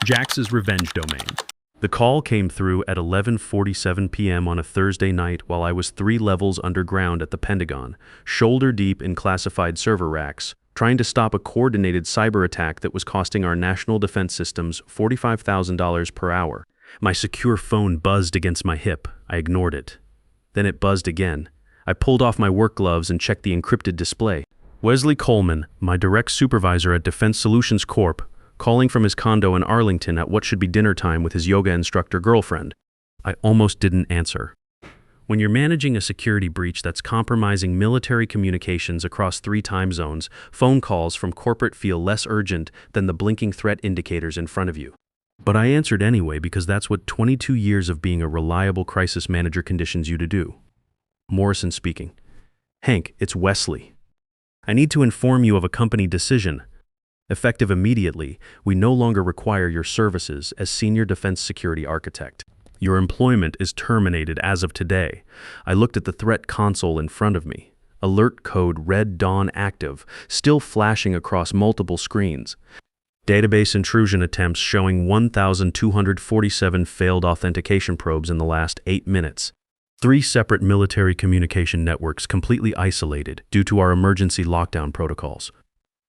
Jax's revenge domain. The call came through at 11:47 p.m. on a Thursday night while I was 3 levels underground at the Pentagon, shoulder deep in classified server racks, trying to stop a coordinated cyber attack that was costing our national defense systems $45,000 per hour. My secure phone buzzed against my hip. I ignored it. Then it buzzed again. I pulled off my work gloves and checked the encrypted display. Wesley Coleman, my direct supervisor at Defense Solutions Corp., calling from his condo in Arlington at what should be dinner time with his yoga instructor girlfriend. I almost didn't answer. When you're managing a security breach that's compromising military communications across 3 time zones, phone calls from corporate feel less urgent than the blinking threat indicators in front of you. But I answered anyway because that's what 22 years of being a reliable crisis manager conditions you to do. Morrison speaking. Hank, it's Wesley. I need to inform you of a company decision. Effective immediately, we no longer require your services as Senior Defense Security Architect. Your employment is terminated as of today. I looked at the threat console in front of me. Alert code Red Dawn active, still flashing across multiple screens. Database intrusion attempts showing 1,247 failed authentication probes in the last 8 minutes. 3 separate military communication networks completely isolated due to our emergency lockdown protocols.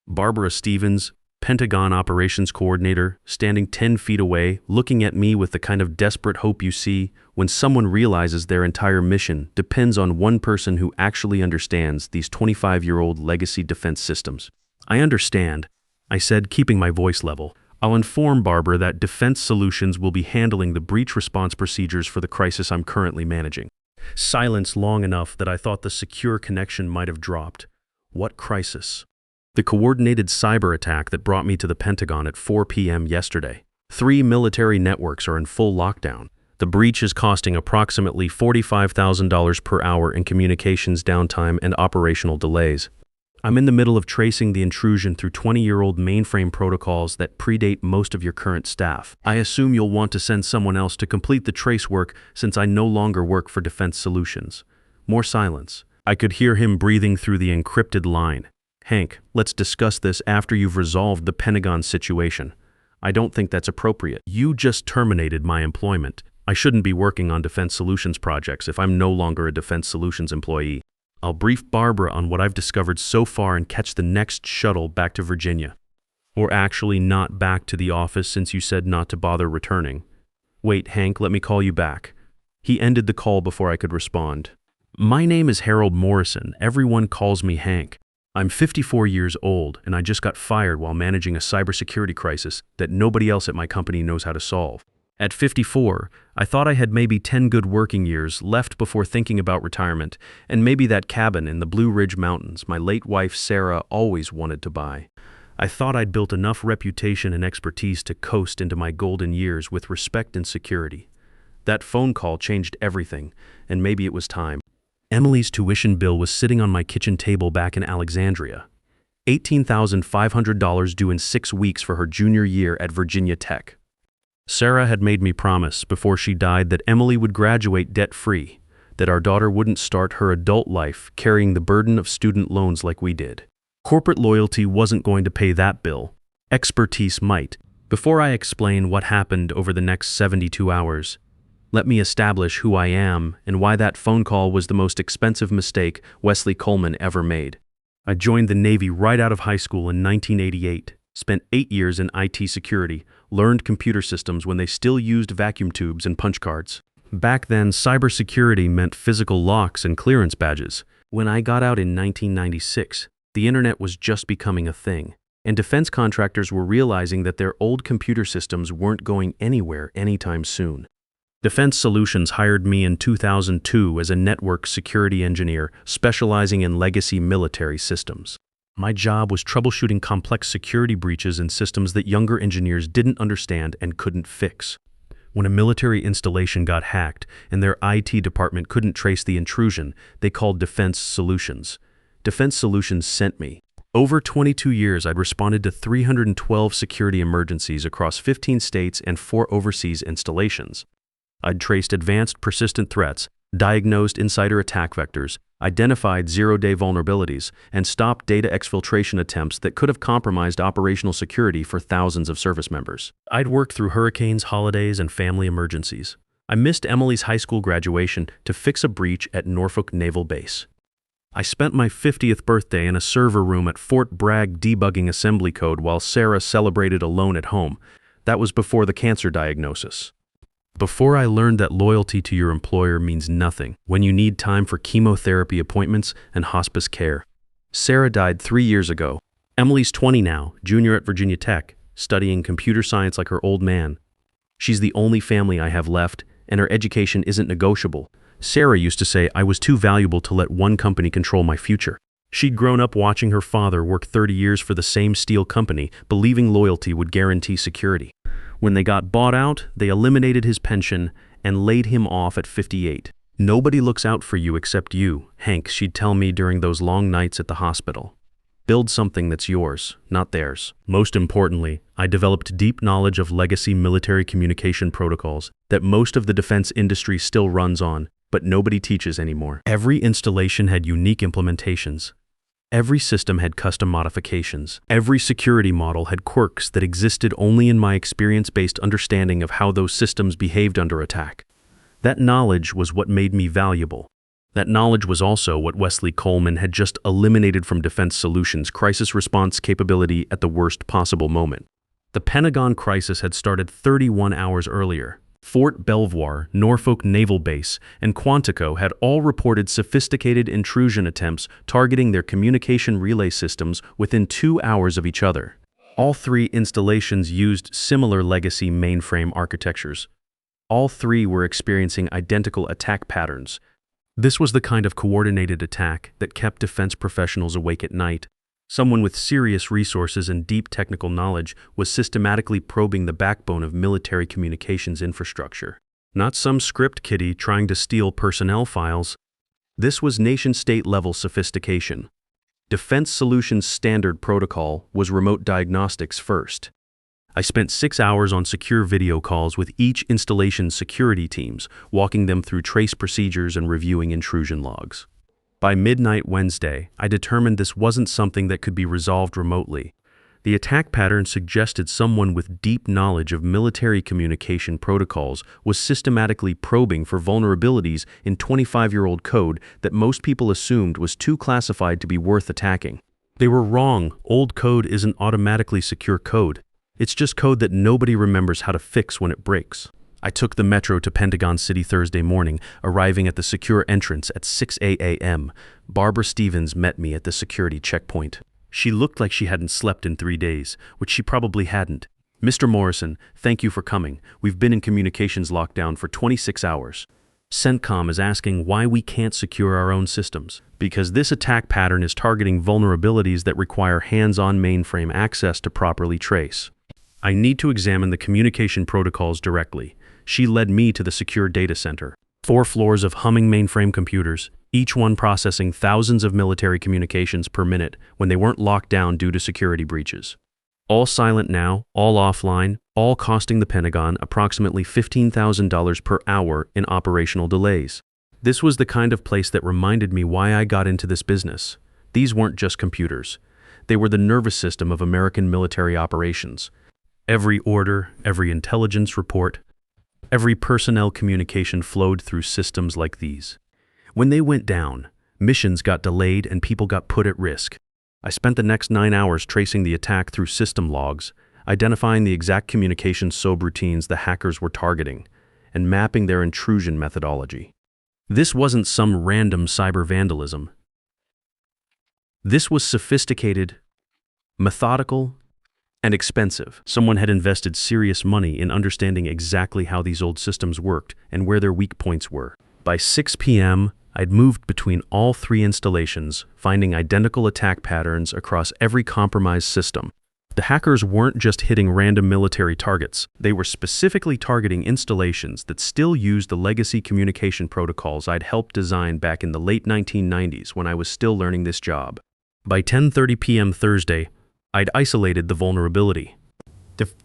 Barbara Stevens, Pentagon Operations Coordinator, standing 10 feet away, looking at me with the kind of desperate hope you see when someone realizes their entire mission depends on one person who actually understands these 25-year-old legacy defense systems. I understand, I said, keeping my voice level. I'll inform Barbara that Defense Solutions will be handling the breach response procedures for the crisis I'm currently managing. Silence long enough that I thought the secure connection might have dropped. What crisis? The coordinated cyber attack that brought me to the Pentagon at 4 p.m. yesterday. 3 military networks are in full lockdown. The breach is costing approximately $45,000 per hour in communications downtime and operational delays. I'm in the middle of tracing the intrusion through 20-year-old mainframe protocols that predate most of your current staff. I assume you'll want to send someone else to complete the trace work since I no longer work for Defense Solutions. More silence. I could hear him breathing through the encrypted line. Hank, let's discuss this after you've resolved the Pentagon situation. I don't think that's appropriate. You just terminated my employment. I shouldn't be working on Defense Solutions projects if I'm no longer a Defense Solutions employee. I'll brief Barbara on what I've discovered so far and catch the next shuttle back to Virginia. Or actually not back to the office since you said not to bother returning. Wait, Hank, let me call you back. He ended the call before I could respond. My name is Harold Morrison. Everyone calls me Hank. I'm 54 years old, and I just got fired while managing a cybersecurity crisis that nobody else at my company knows how to solve. At 54, I thought I had maybe 10 good working years left before thinking about retirement, and maybe that cabin in the Blue Ridge Mountains my late wife Sarah always wanted to buy. I thought I'd built enough reputation and expertise to coast into my golden years with respect and security. That phone call changed everything, and maybe it was time. Emily's tuition bill was sitting on my kitchen table back in Alexandria. $18,500 due in 6 weeks for her junior year at Virginia Tech. Sarah had made me promise before she died that Emily would graduate debt-free, that our daughter wouldn't start her adult life carrying the burden of student loans like we did. Corporate loyalty wasn't going to pay that bill. Expertise might. Before I explain what happened over the next 72 hours, let me establish who I am and why that phone call was the most expensive mistake Wesley Coleman ever made. I joined the Navy right out of high school in 1988, spent 8 years in IT security, learned computer systems when they still used vacuum tubes and punch cards. Back then, cybersecurity meant physical locks and clearance badges. When I got out in 1996, the internet was just becoming a thing, and defense contractors were realizing that their old computer systems weren't going anywhere anytime soon. Defense Solutions hired me in 2002 as a network security engineer specializing in legacy military systems. My job was troubleshooting complex security breaches in systems that younger engineers didn't understand and couldn't fix. When a military installation got hacked and their IT department couldn't trace the intrusion, they called Defense Solutions. Defense Solutions sent me. Over 22 years, I'd responded to 312 security emergencies across 15 states and 4 overseas installations. I'd traced advanced persistent threats diagnosed insider attack vectors, identified zero-day vulnerabilities, and stopped data exfiltration attempts that could have compromised operational security for thousands of service members. I'd worked through hurricanes, holidays, and family emergencies. I missed Emily's high school graduation to fix a breach at Norfolk Naval Base. I spent my 50th birthday in a server room at Fort Bragg debugging assembly code while Sarah celebrated alone at home. That was before the cancer diagnosis. Before I learned that loyalty to your employer means nothing when you need time for chemotherapy appointments and hospice care. Sarah died 3 years ago. Emily's 20 now, junior at Virginia Tech, studying computer science like her old man. She's the only family I have left, and her education isn't negotiable. Sarah used to say I was too valuable to let one company control my future. She'd grown up watching her father work 30 years for the same steel company, believing loyalty would guarantee security. When they got bought out, they eliminated his pension and laid him off at 58. Nobody looks out for you except you, Hank, she'd tell me during those long nights at the hospital. Build something that's yours, not theirs. Most importantly, I developed deep knowledge of legacy military communication protocols that most of the defense industry still runs on, but nobody teaches anymore. Every installation had unique implementations. Every system had custom modifications. Every security model had quirks that existed only in my experience-based understanding of how those systems behaved under attack. That knowledge was what made me valuable. That knowledge was also what Wesley Coleman had just eliminated from Defense Solutions' crisis response capability at the worst possible moment. The Pentagon crisis had started 31 hours earlier. Fort Belvoir, Norfolk Naval Base, and Quantico had all reported sophisticated intrusion attempts targeting their communication relay systems within 2 hours of each other. All three installations used similar legacy mainframe architectures. All three were experiencing identical attack patterns. This was the kind of coordinated attack that kept defense professionals awake at night. Someone with serious resources and deep technical knowledge was systematically probing the backbone of military communications infrastructure. Not some script kiddie trying to steal personnel files. This was nation-state level sophistication. Defense Solutions' standard protocol was remote diagnostics first. I spent 6 hours on secure video calls with each installation's security teams, walking them through trace procedures and reviewing intrusion logs. By midnight Wednesday, I determined this wasn't something that could be resolved remotely. The attack pattern suggested someone with deep knowledge of military communication protocols was systematically probing for vulnerabilities in 25-year-old code that most people assumed was too classified to be worth attacking. They were wrong. Old code isn't automatically secure code. It's just code that nobody remembers how to fix when it breaks. I took the metro to Pentagon City Thursday morning, arriving at the secure entrance at 6 a.m. Barbara Stevens met me at the security checkpoint. She looked like she hadn't slept in 3 days, which she probably hadn't. "Mr. Morrison, thank you for coming. We've been in communications lockdown for 26 hours. CENTCOM is asking why we can't secure our own systems. Because this attack pattern is targeting vulnerabilities that require hands-on mainframe access to properly trace. I need to examine the communication protocols directly." She led me to the secure data center. 4 floors of humming mainframe computers, each one processing thousands of military communications per minute when they weren't locked down due to security breaches. All silent now, all offline, all costing the Pentagon approximately $15,000 per hour in operational delays. This was the kind of place that reminded me why I got into this business. These weren't just computers. They were the nervous system of American military operations. Every order, every intelligence report, every personnel communication flowed through systems like these. When they went down, missions got delayed and people got put at risk. I spent the next 9 hours tracing the attack through system logs, identifying the exact communication subroutines the hackers were targeting, and mapping their intrusion methodology. This wasn't some random cyber vandalism. This was sophisticated, methodical, and expensive. Someone had invested serious money in understanding exactly how these old systems worked and where their weak points were. By 6 p.m., I'd moved between all 3 installations, finding identical attack patterns across every compromised system. The hackers weren't just hitting random military targets. They were specifically targeting installations that still used the legacy communication protocols I'd helped design back in the late 1990s when I was still learning this job. By 10:30 p.m. Thursday, I'd isolated the vulnerability.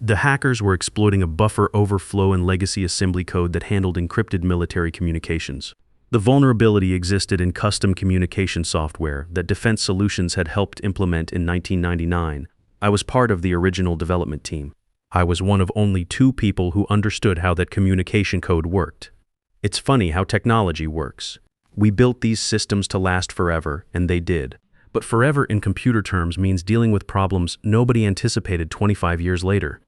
The hackers were exploiting a buffer overflow in legacy assembly code that handled encrypted military communications. The vulnerability existed in custom communication software that Defense Solutions had helped implement in 1999. I was part of the original development team. I was one of only 2 people who understood how that communication code worked. It's funny how technology works. We built these systems to last forever, and they did. But forever in computer terms means dealing with problems nobody anticipated 25 years later.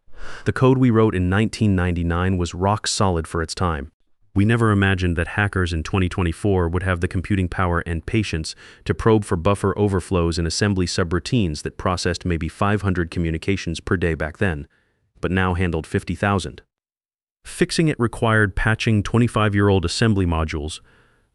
The code we wrote in 1999 was rock solid for its time. We never imagined that hackers in 2024 would have the computing power and patience to probe for buffer overflows in assembly subroutines that processed maybe 500 communications per day back then, but now handled 50,000. Fixing it required patching 25-year-old assembly modules,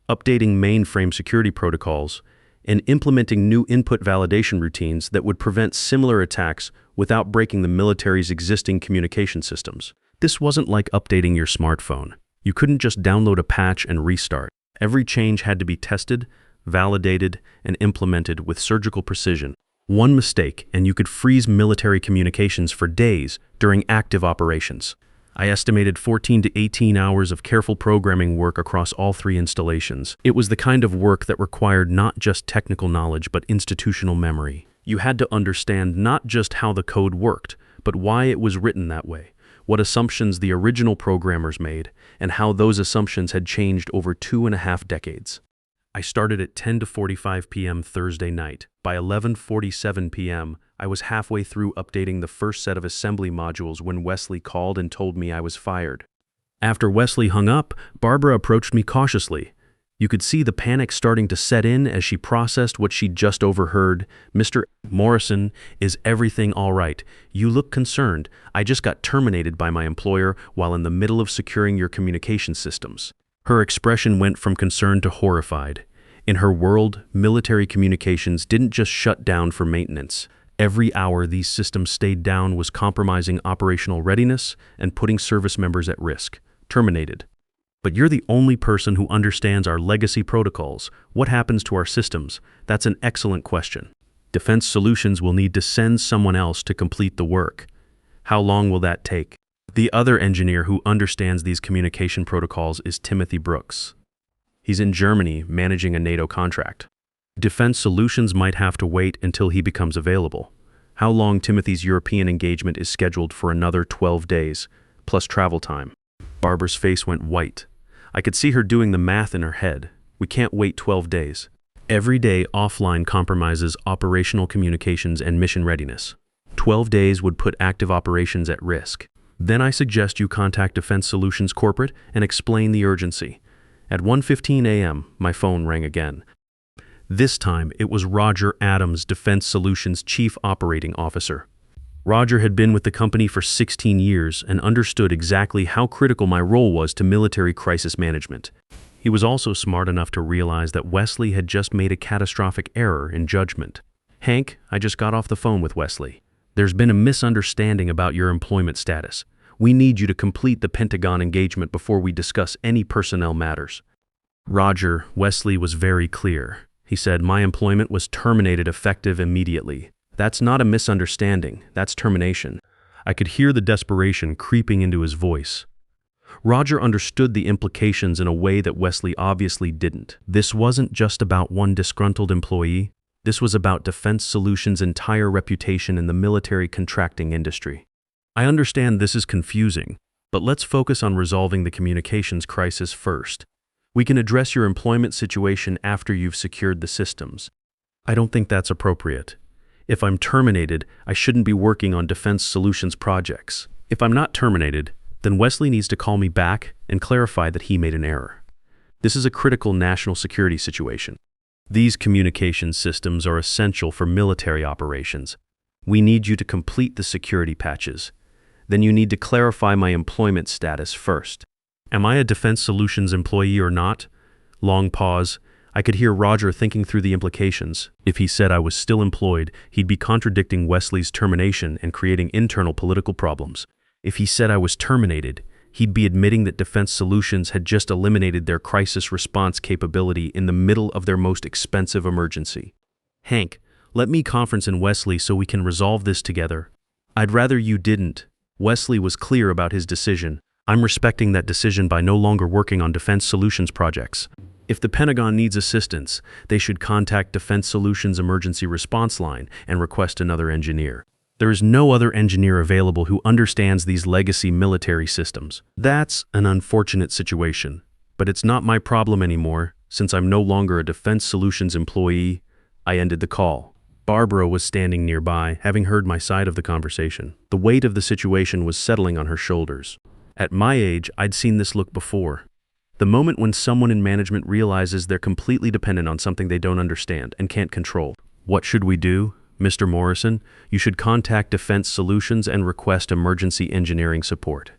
updating mainframe security protocols, and implementing new input validation routines that would prevent similar attacks without breaking the military's existing communication systems. This wasn't like updating your smartphone. You couldn't just download a patch and restart. Every change had to be tested, validated, and implemented with surgical precision. One mistake, and you could freeze military communications for days during active operations. I estimated 14 to 18 hours of careful programming work across all 3 installations. It was the kind of work that required not just technical knowledge, but institutional memory. You had to understand not just how the code worked, but why it was written that way, what assumptions the original programmers made, and how those assumptions had changed over 2.5 decades. I started at 10:45 p.m. Thursday night. By 11:47 p.m., I was halfway through updating the first set of assembly modules when Wesley called and told me I was fired. After Wesley hung up, Barbara approached me cautiously. You could see the panic starting to set in as she processed what she'd just overheard. "Mr. Morrison, is everything all right? You look concerned. I just got terminated by my employer while in the middle of securing your communication systems." Her expression went from concern to horrified. In her world, military communications didn't just shut down for maintenance. Every hour these systems stayed down was compromising operational readiness and putting service members at risk. Terminated. "But you're the only person who understands our legacy protocols. What happens to our systems?" "That's an excellent question. Defense Solutions will need to send someone else to complete the work." "How long will that take?" "The other engineer who understands these communication protocols is Timothy Brooks. He's in Germany managing a NATO contract. Defense Solutions might have to wait until he becomes available." "How long?" "Timothy's European engagement is scheduled for another 12 days, plus travel time." Barbara's face went white. I could see her doing the math in her head. "We can't wait 12 days. Every day offline compromises operational communications and mission readiness. 12 days would put active operations at risk. Then I suggest you contact Defense Solutions Corporate and explain the urgency." At 1:15 a.m., my phone rang again. This time, it was Roger Adams, Defense Solutions Chief Operating Officer. Roger had been with the company for 16 years and understood exactly how critical my role was to military crisis management. He was also smart enough to realize that Wesley had just made a catastrophic error in judgment. "Hank, I just got off the phone with Wesley. There's been a misunderstanding about your employment status. We need you to complete the Pentagon engagement before we discuss any personnel matters." Roger, Wesley was very clear. He said, "My employment was terminated effective immediately." "That's not a misunderstanding, that's termination." I could hear the desperation creeping into his voice. Roger understood the implications in a way that Wesley obviously didn't. This wasn't just about one disgruntled employee. This was about Defense Solutions' entire reputation in the military contracting industry. "I understand this is confusing, but let's focus on resolving the communications crisis first. We can address your employment situation after you've secured the systems." "I don't think that's appropriate. If I'm terminated, I shouldn't be working on Defense Solutions projects. If I'm not terminated, then Wesley needs to call me back and clarify that he made an error. This is a critical national security situation. These communication systems are essential for military operations. We need you to complete the security patches. Then you need to clarify my employment status first." "Am I a Defense Solutions employee or not?" Long pause. I could hear Roger thinking through the implications. If he said I was still employed, he'd be contradicting Wesley's termination and creating internal political problems. If he said I was terminated, he'd be admitting that Defense Solutions had just eliminated their crisis response capability in the middle of their most expensive emergency. "Hank, let me conference in Wesley so we can resolve this together." "I'd rather you didn't." Wesley was clear about his decision. "I'm respecting that decision by no longer working on Defense Solutions projects." If the Pentagon needs assistance, they should contact Defense Solutions Emergency Response Line and request another engineer. There is no other engineer available who understands these legacy military systems. That's an unfortunate situation, but it's not my problem anymore. Since I'm no longer a Defense Solutions employee, I ended the call. Barbara was standing nearby, having heard my side of the conversation. The weight of the situation was settling on her shoulders. At my age, I'd seen this look before. The moment when someone in management realizes they're completely dependent on something they don't understand and can't control. What should we do? Mr. Morrison, you should contact Defense Solutions and request emergency engineering support.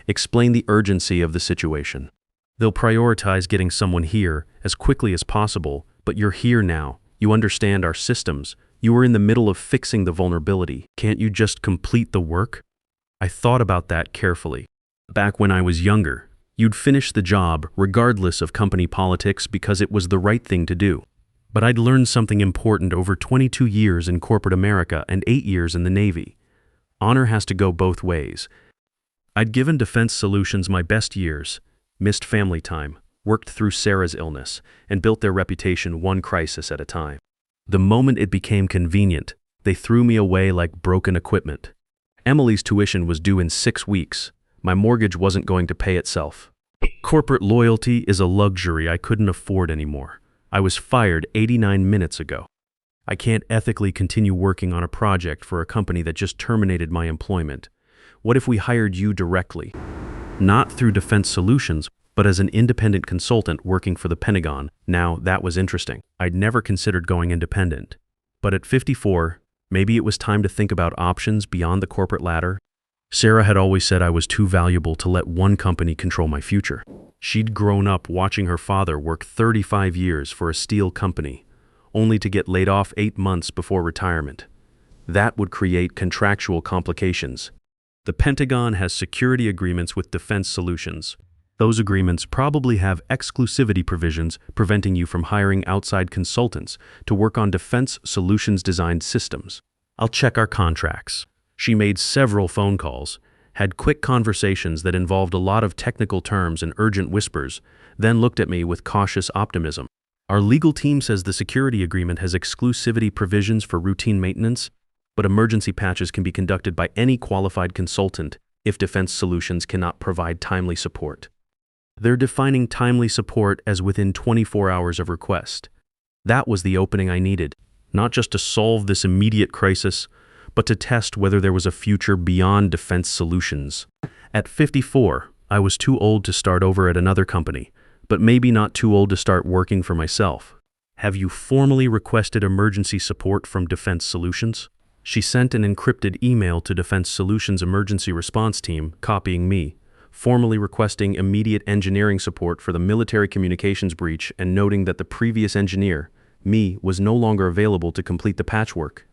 Explain the urgency of the situation. They'll prioritize getting someone here as quickly as possible, but you're here now. You understand our systems. You were in the middle of fixing the vulnerability. Can't you just complete the work? I thought about that carefully. Back when I was younger, you'd finish the job regardless of company politics because it was the right thing to do. But I'd learned something important over 22 years in corporate America and 8 years in the Navy. Honor has to go both ways. I'd given Defense Solutions my best years, missed family time, worked through Sarah's illness, and built their reputation one crisis at a time. The moment it became convenient, they threw me away like broken equipment. Emily's tuition was due in 6 weeks. My mortgage wasn't going to pay itself. Corporate loyalty is a luxury I couldn't afford anymore. I was fired 89 minutes ago. I can't ethically continue working on a project for a company that just terminated my employment. What if we hired you directly? Not through Defense Solutions, but as an independent consultant working for the Pentagon. Now, that was interesting. I'd never considered going independent. But at 54, maybe it was time to think about options beyond the corporate ladder. Sarah had always said I was too valuable to let one company control my future. She'd grown up watching her father work 35 years for a steel company, only to get laid off 8 months before retirement. That would create contractual complications. The Pentagon has security agreements with Defense Solutions. Those agreements probably have exclusivity provisions preventing you from hiring outside consultants to work on Defense Solutions designed systems. I'll check our contracts. She made several phone calls, had quick conversations that involved a lot of technical terms and urgent whispers, then looked at me with cautious optimism. Our legal team says the security agreement has exclusivity provisions for routine maintenance, but emergency patches can be conducted by any qualified consultant if Defense Solutions cannot provide timely support. They're defining timely support as within 24 hours of request. That was the opening I needed, not just to solve this immediate crisis, but to test whether there was a future beyond Defense Solutions. At 54, I was too old to start over at another company, but maybe not too old to start working for myself. Have you formally requested emergency support from Defense Solutions? She sent an encrypted email to Defense Solutions Emergency Response Team, copying me, formally requesting immediate engineering support for the military communications breach and noting that the previous engineer, me, was no longer available to complete the patchwork.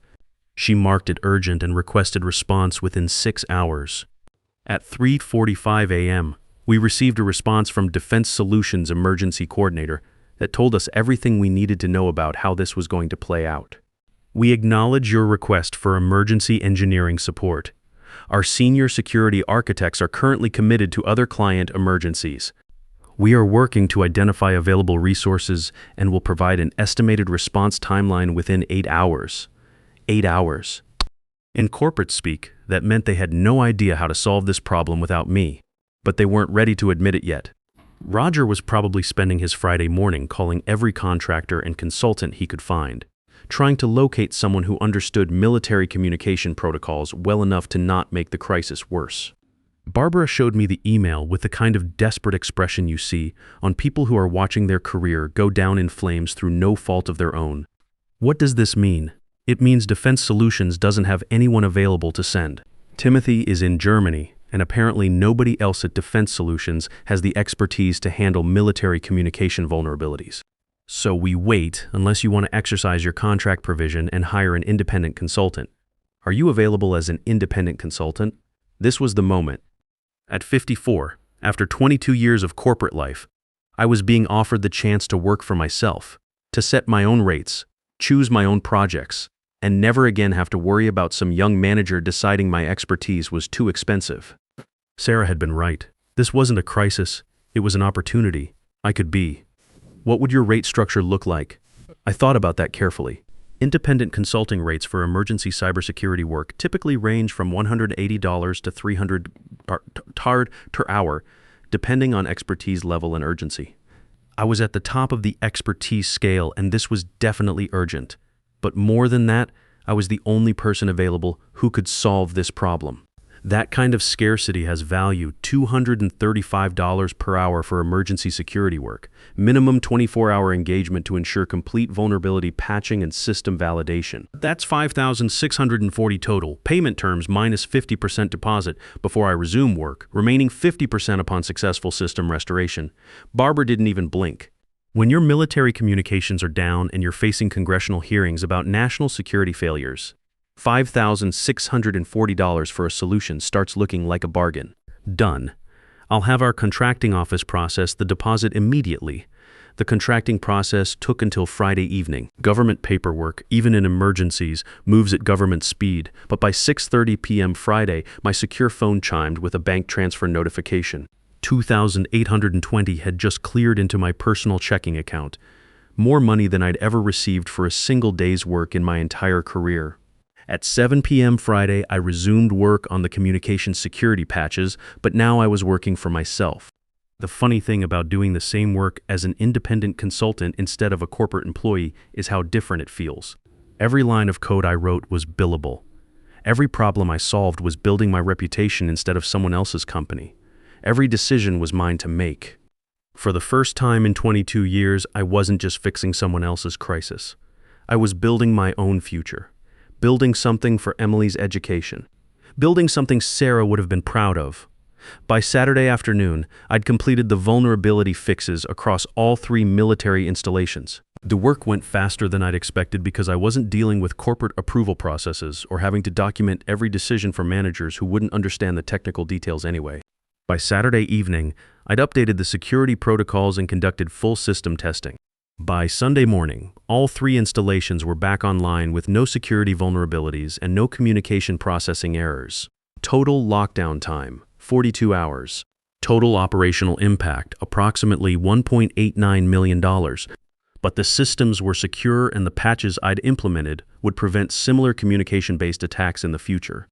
She marked it urgent and requested response within 6 hours. At 3:45 a.m., we received a response from Defense Solutions Emergency Coordinator that told us everything we needed to know about how this was going to play out. We acknowledge your request for emergency engineering support. Our senior security architects are currently committed to other client emergencies. We are working to identify available resources and will provide an estimated response timeline within 8 hours. 8 hours. In corporate speak, that meant they had no idea how to solve this problem without me, but they weren't ready to admit it yet. Roger was probably spending his Friday morning calling every contractor and consultant he could find, trying to locate someone who understood military communication protocols well enough to not make the crisis worse. Barbara showed me the email with the kind of desperate expression you see on people who are watching their career go down in flames through no fault of their own. What does this mean? It means Defense Solutions doesn't have anyone available to send. Timothy is in Germany, and apparently nobody else at Defense Solutions has the expertise to handle military communication vulnerabilities. So we wait unless you want to exercise your contract provision and hire an independent consultant. Are you available as an independent consultant? This was the moment. At 54, after 22 years of corporate life, I was being offered the chance to work for myself, to set my own rates, choose my own projects, and never again have to worry about some young manager deciding my expertise was too expensive. Sarah had been right. This wasn't a crisis. It was an opportunity. I could be What would your rate structure look like? I thought about that carefully. Independent consulting rates for emergency cybersecurity work typically range from $180 to $300 per hour, depending on expertise level and urgency. I was at the top of the expertise scale, and this was definitely urgent. But more than that, I was the only person available who could solve this problem. That kind of scarcity has value: $235 per hour for emergency security work, minimum 24-hour engagement to ensure complete vulnerability patching and system validation. That's $5,640 total, payment terms minus 50% deposit before I resume work, remaining 50% upon successful system restoration. Barbara didn't even blink. When your military communications are down and you're facing congressional hearings about national security failures, $5,640 for a solution starts looking like a bargain. Done. I'll have our contracting office process the deposit immediately. The contracting process took until Friday evening. Government paperwork, even in emergencies, moves at government speed, but by 6:30 p.m. Friday, my secure phone chimed with a bank transfer notification. $2,820 had just cleared into my personal checking account. More money than I'd ever received for a single day's work in my entire career. At 7 p.m. Friday, I resumed work on the communication security patches, but now I was working for myself. The funny thing about doing the same work as an independent consultant instead of a corporate employee is how different it feels. Every line of code I wrote was billable. Every problem I solved was building my reputation instead of someone else's company. Every decision was mine to make. For the first time in 22 years, I wasn't just fixing someone else's crisis. I was building my own future. Building something for Emily's education. Building something Sarah would have been proud of. By Saturday afternoon, I'd completed the vulnerability fixes across all 3 military installations. The work went faster than I'd expected because I wasn't dealing with corporate approval processes or having to document every decision for managers who wouldn't understand the technical details anyway. By Saturday evening, I'd updated the security protocols and conducted full system testing. By Sunday morning, all 3 installations were back online with no security vulnerabilities and no communication processing errors. Total lockdown time, 42 hours. Total operational impact, approximately $1.89 million. But the systems were secure and the patches I'd implemented would prevent similar communication-based attacks in the future.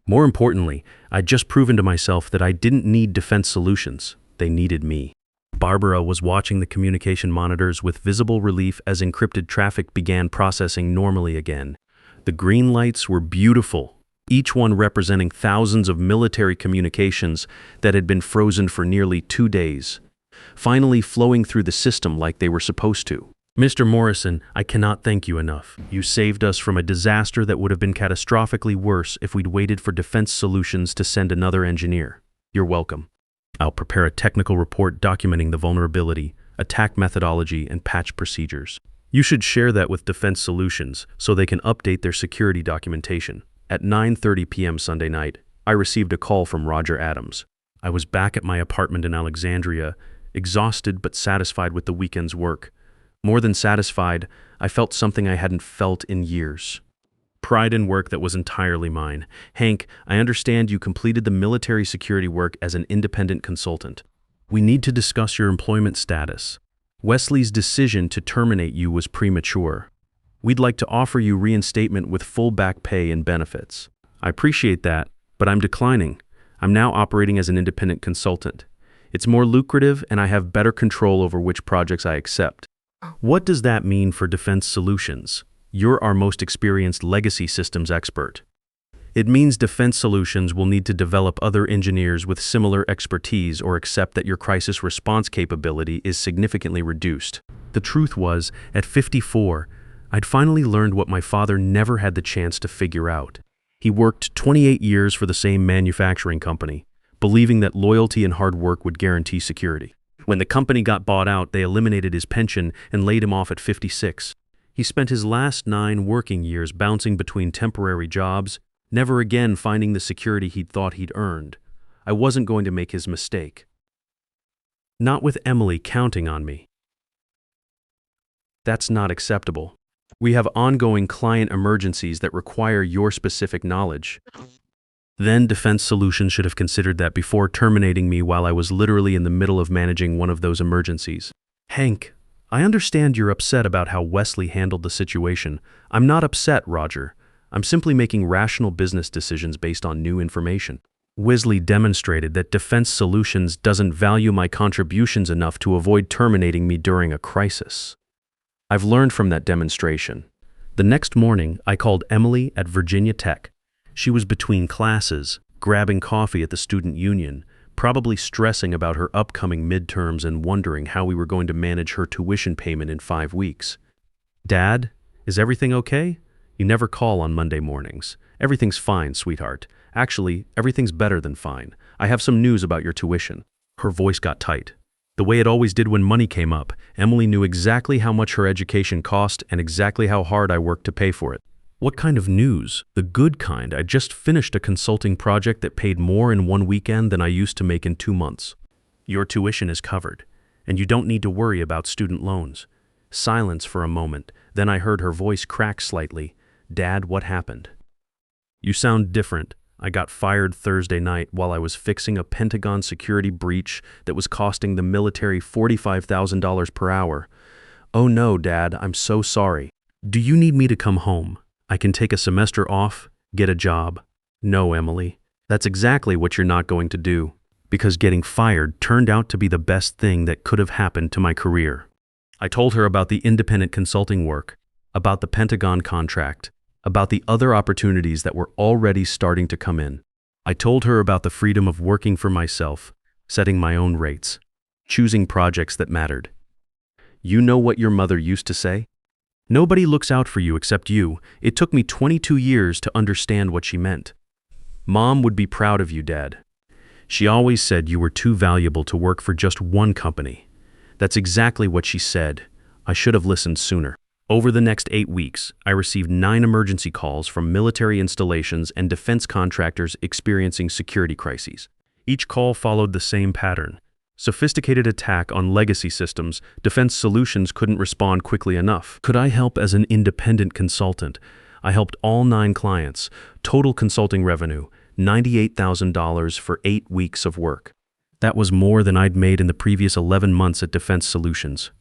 More importantly, I'd just proven to myself that I didn't need defense solutions. They needed me. Barbara was watching the communication monitors with visible relief as encrypted traffic began processing normally again. The green lights were beautiful, each one representing thousands of military communications that had been frozen for nearly 2 days, finally flowing through the system like they were supposed to. Mr. Morrison, I cannot thank you enough. You saved us from a disaster that would have been catastrophically worse if we'd waited for Defense Solutions to send another engineer. You're welcome. I'll prepare a technical report documenting the vulnerability, attack methodology, and patch procedures. You should share that with Defense Solutions so they can update their security documentation. At 9:30 p.m. Sunday night, I received a call from Roger Adams. I was back at my apartment in Alexandria, exhausted but satisfied with the weekend's work. More than satisfied, I felt something I hadn't felt in years. Pride in work that was entirely mine. Hank, I understand you completed the military security work as an independent consultant. We need to discuss your employment status. Wesley's decision to terminate you was premature. We'd like to offer you reinstatement with full back pay and benefits. I appreciate that, but I'm declining. I'm now operating as an independent consultant. It's more lucrative and I have better control over which projects I accept. What does that mean for Defense Solutions? You're our most experienced legacy systems expert. It means Defense Solutions will need to develop other engineers with similar expertise or accept that your crisis response capability is significantly reduced. The truth was, at 54, I'd finally learned what my father never had the chance to figure out. He worked 28 years for the same manufacturing company, believing that loyalty and hard work would guarantee security. When the company got bought out, they eliminated his pension and laid him off at 56. He spent his last 9 working years bouncing between temporary jobs, never again finding the security he'd thought he'd earned. I wasn't going to make his mistake. Not with Emily counting on me. That's not acceptable. We have ongoing client emergencies that require your specific knowledge. Then Defense Solutions should have considered that before terminating me while I was literally in the middle of managing one of those emergencies. Hank, I understand you're upset about how Wesley handled the situation. I'm not upset, Roger. I'm simply making rational business decisions based on new information. Wesley demonstrated that Defense Solutions doesn't value my contributions enough to avoid terminating me during a crisis. I've learned from that demonstration. The next morning, I called Emily at Virginia Tech. She was between classes, grabbing coffee at the student union, probably stressing about her upcoming midterms and wondering how we were going to manage her tuition payment in 5 weeks. Dad, is everything okay? You never call on Monday mornings. Everything's fine, sweetheart. Actually, everything's better than fine. I have some news about your tuition. Her voice got tight. The way it always did when money came up, Emily knew exactly how much her education cost and exactly how hard I worked to pay for it. What kind of news? The good kind. I just finished a consulting project that paid more in 1 weekend than I used to make in 2 months. Your tuition is covered, and you don't need to worry about student loans. Silence for a moment, then I heard her voice crack slightly. Dad, what happened? You sound different. I got fired Thursday night while I was fixing a Pentagon security breach that was costing the military $45,000 per hour. Oh no, Dad, I'm so sorry. Do you need me to come home? I can take a semester off, get a job. No, Emily. That's exactly what you're not going to do, because getting fired turned out to be the best thing that could have happened to my career. I told her about the independent consulting work, about the Pentagon contract, about the other opportunities that were already starting to come in. I told her about the freedom of working for myself, setting my own rates, choosing projects that mattered. You know what your mother used to say? Nobody looks out for you except you. It took me 22 years to understand what she meant. Mom would be proud of you, Dad. She always said you were too valuable to work for just one company. That's exactly what she said. I should have listened sooner. Over the next 8 weeks, I received 9 emergency calls from military installations and defense contractors experiencing security crises. Each call followed the same pattern. Sophisticated attack on legacy systems, Defense Solutions couldn't respond quickly enough. Could I help as an independent consultant? I helped all 9 clients. Total consulting revenue, $98,000 for 8 weeks of work. That was more than I'd made in the previous 11 months at Defense Solutions.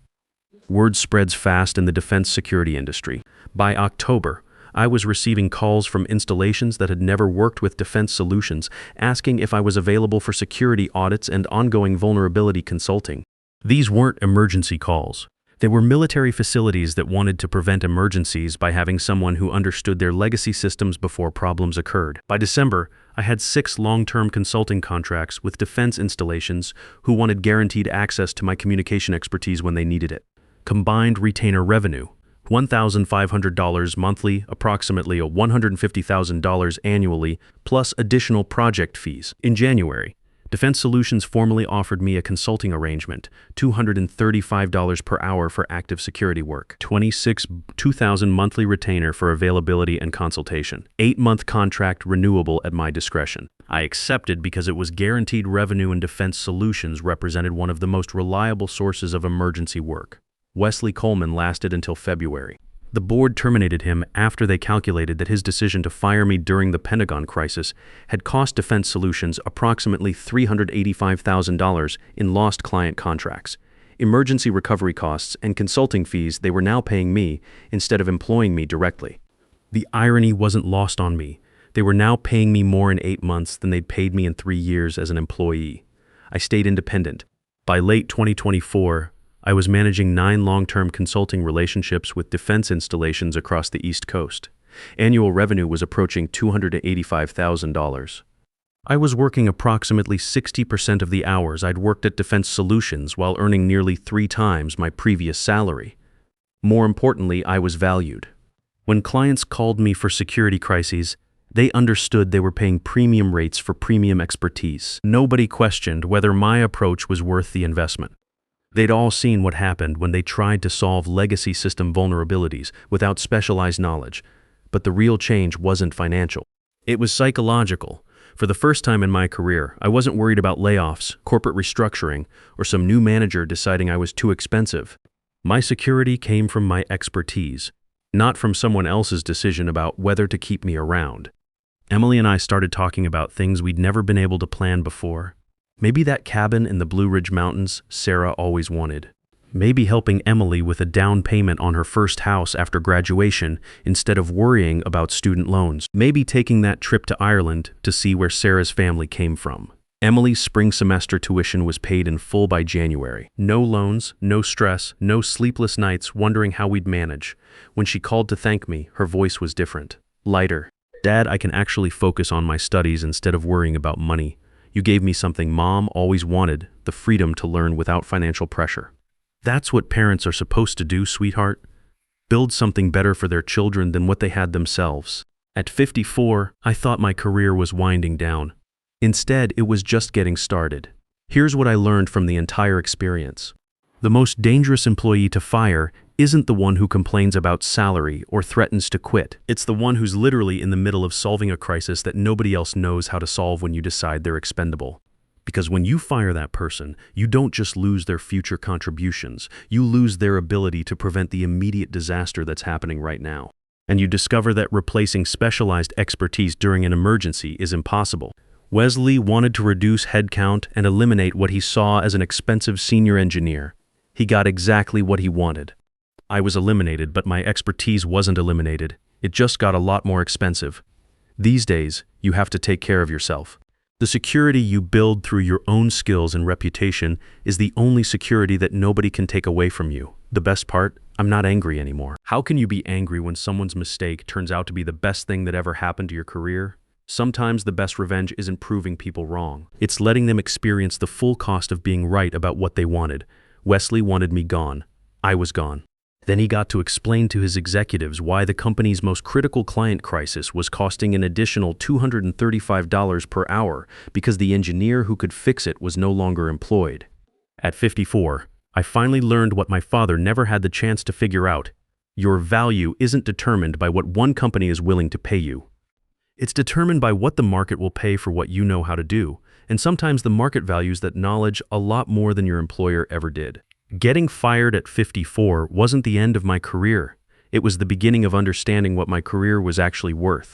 Word spreads fast in the defense security industry. By October, I was receiving calls from installations that had never worked with Defense Solutions, asking if I was available for security audits and ongoing vulnerability consulting. These weren't emergency calls. They were military facilities that wanted to prevent emergencies by having someone who understood their legacy systems before problems occurred. By December, I had 6 long-term consulting contracts with defense installations who wanted guaranteed access to my communication expertise when they needed it. Combined retainer revenue, $1,500 monthly, approximately $150,000 annually, plus additional project fees. In January, Defense Solutions formally offered me a consulting arrangement, $235 per hour for active security work, $2,000 monthly retainer for availability and consultation, 8-month contract renewable at my discretion. I accepted because it was guaranteed revenue, and Defense Solutions represented one of the most reliable sources of emergency work. Wesley Coleman lasted until February. The board terminated him after they calculated that his decision to fire me during the Pentagon crisis had cost Defense Solutions approximately $385,000 in lost client contracts, emergency recovery costs, and consulting fees they were now paying me instead of employing me directly. The irony wasn't lost on me. They were now paying me more in 8 months than they'd paid me in 3 years as an employee. I stayed independent. By late 2024, I was managing 9 long-term consulting relationships with defense installations across the East Coast. Annual revenue was approaching $285,000. I was working approximately 60% of the hours I'd worked at Defense Solutions while earning nearly 3 times my previous salary. More importantly, I was valued. When clients called me for security crises, they understood they were paying premium rates for premium expertise. Nobody questioned whether my approach was worth the investment. They'd all seen what happened when they tried to solve legacy system vulnerabilities without specialized knowledge, but the real change wasn't financial. It was psychological. For the first time in my career, I wasn't worried about layoffs, corporate restructuring, or some new manager deciding I was too expensive. My security came from my expertise, not from someone else's decision about whether to keep me around. Emily and I started talking about things we'd never been able to plan before. Maybe that cabin in the Blue Ridge Mountains Sarah always wanted. Maybe helping Emily with a down payment on her first house after graduation instead of worrying about student loans. Maybe taking that trip to Ireland to see where Sarah's family came from. Emily's spring semester tuition was paid in full by January. No loans, no stress, no sleepless nights wondering how we'd manage. When she called to thank me, her voice was different, lighter. Dad, I can actually focus on my studies instead of worrying about money. You gave me something Mom always wanted, the freedom to learn without financial pressure. That's what parents are supposed to do, sweetheart. Build something better for their children than what they had themselves. At 54, I thought my career was winding down. Instead, it was just getting started. Here's what I learned from the entire experience. The most dangerous employee to fire isn't the one who complains about salary or threatens to quit. It's the one who's literally in the middle of solving a crisis that nobody else knows how to solve when you decide they're expendable. Because when you fire that person, you don't just lose their future contributions, you lose their ability to prevent the immediate disaster that's happening right now. And you discover that replacing specialized expertise during an emergency is impossible. Wesley wanted to reduce headcount and eliminate what he saw as an expensive senior engineer. He got exactly what he wanted. I was eliminated, but my expertise wasn't eliminated. It just got a lot more expensive. These days, you have to take care of yourself. The security you build through your own skills and reputation is the only security that nobody can take away from you. The best part, I'm not angry anymore. How can you be angry when someone's mistake turns out to be the best thing that ever happened to your career? Sometimes the best revenge isn't proving people wrong. It's letting them experience the full cost of being right about what they wanted. Wesley wanted me gone. I was gone. Then he got to explain to his executives why the company's most critical client crisis was costing an additional $235 per hour because the engineer who could fix it was no longer employed. At 54, I finally learned what my father never had the chance to figure out. Your value isn't determined by what one company is willing to pay you. It's determined by what the market will pay for what you know how to do, and sometimes the market values that knowledge a lot more than your employer ever did. Getting fired at 54 wasn't the end of my career. It was the beginning of understanding what my career was actually worth.